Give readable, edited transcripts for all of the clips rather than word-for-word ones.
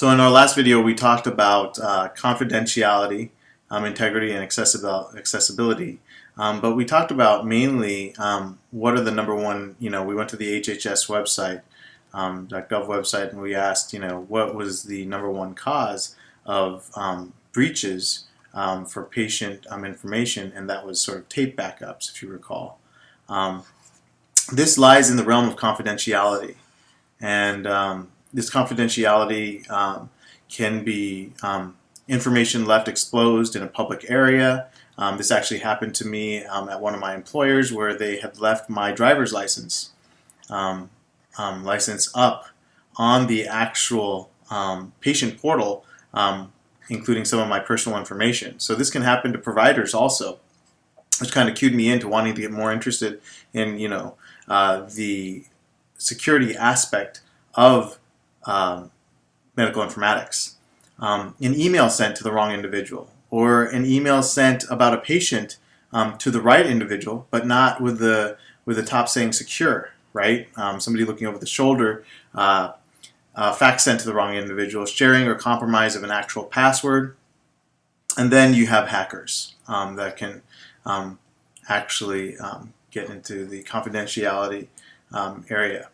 So in our last video, we talked about confidentiality, integrity, and accessibility. But we talked about mainly what are the number one, we went to the HHS website, .gov website, and we asked, what was the number one cause of breaches for patient information, and that was sort of tape backups, if you recall. This lies in the realm of confidentiality, and this confidentiality can be information left exposed in a public area. This actually happened to me at one of my employers, where they had left my driver's license up on the actual patient portal, including some of my personal information. So this can happen to providers also, which kind of cued me into wanting to get more interested in the security aspect of medical informatics. An email sent to the wrong individual, or an email sent about a patient to the right individual, but not with the top saying secure, right? Somebody looking over the shoulder, fax sent to the wrong individual, sharing or compromise of an actual password, and then you have hackers that can actually get into the confidentiality area.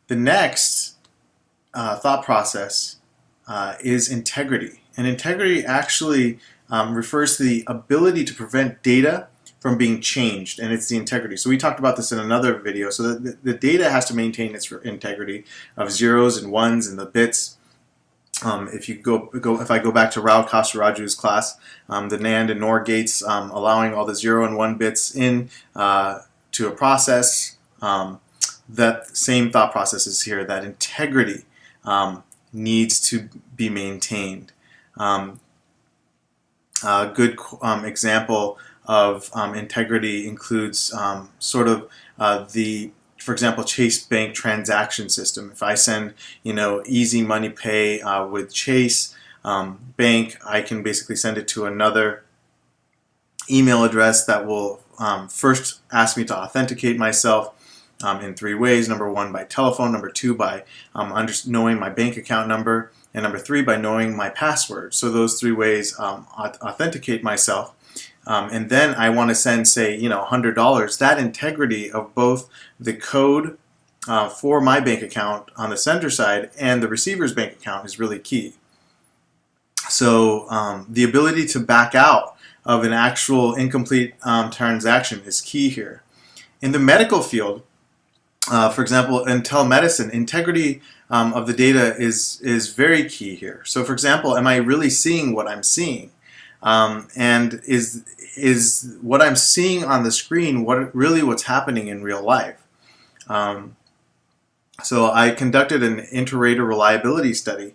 The next thought process is integrity. And integrity actually refers to the ability to prevent data from being changed, and it's the integrity. So we talked about this in another video. So the data has to maintain its integrity of zeros and ones and the bits. If I go back to Rao Kasaraju's class, the NAND and NOR gates allowing all the 0 and 1 bits in to a process, that same thought process is here, that integrity needs to be maintained. A good example of integrity includes for example, Chase Bank transaction system. If I send, easy money pay with Chase Bank, I can basically send it to another email address that will first ask me to authenticate myself in 3 ways. Number 1, by telephone. Number 2, by knowing my bank account number. And number 3, by knowing my password. So those 3 ways authenticate myself. And then I want to send, say, $100. That integrity of both the code for my bank account on the sender side and the receiver's bank account is really key. So the ability to back out of an actual incomplete transaction is key here. In the medical field, for example, in telemedicine, integrity of the data is very key here. So, for example, am I really seeing what I'm seeing? And is what I'm seeing on the screen what's happening in real life? So I conducted an Integrator reliability study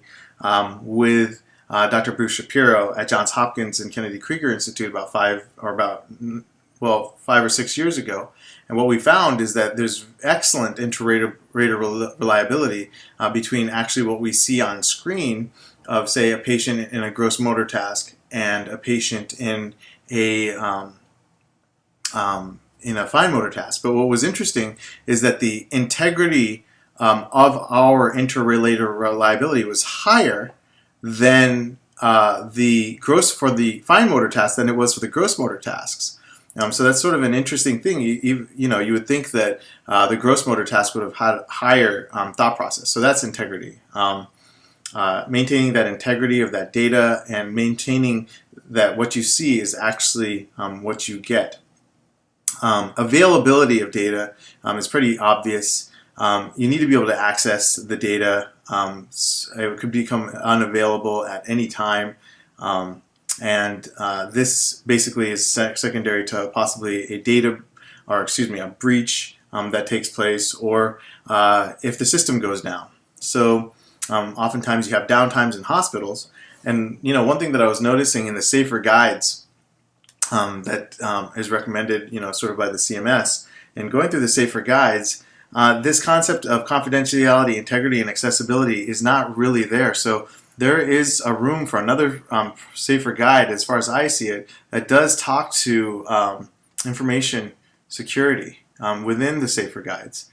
with Dr. Bruce Shapiro at Johns Hopkins and Kennedy Krieger Institute about 5 or 6 years ago. And what we found is that there's excellent Integrator reliability between actually what we see on screen of, say, a patient in a gross motor task and a patient in a fine motor task. But what was interesting is that the integrity of our interrelator reliability was higher than for the fine motor task than it was for the gross motor tasks. So that's sort of an interesting thing. You would think that the gross motor task would have had a higher thought process. So that's integrity. Maintaining that integrity of that data and maintaining that what you see is actually what you get. Availability of data is pretty obvious. You need to be able to access the data. It could become unavailable at any time. And this basically is secondary to possibly a breach that takes place, or if the system goes down. So oftentimes you have downtimes in hospitals, and one thing that I was noticing in the safer guides that is recommended, sort of by the CMS, and going through the safer guides, this concept of confidentiality, integrity, and accessibility is not really there. So there is a room for another safer guide, as far as I see it, that does talk to information security within the safer guides.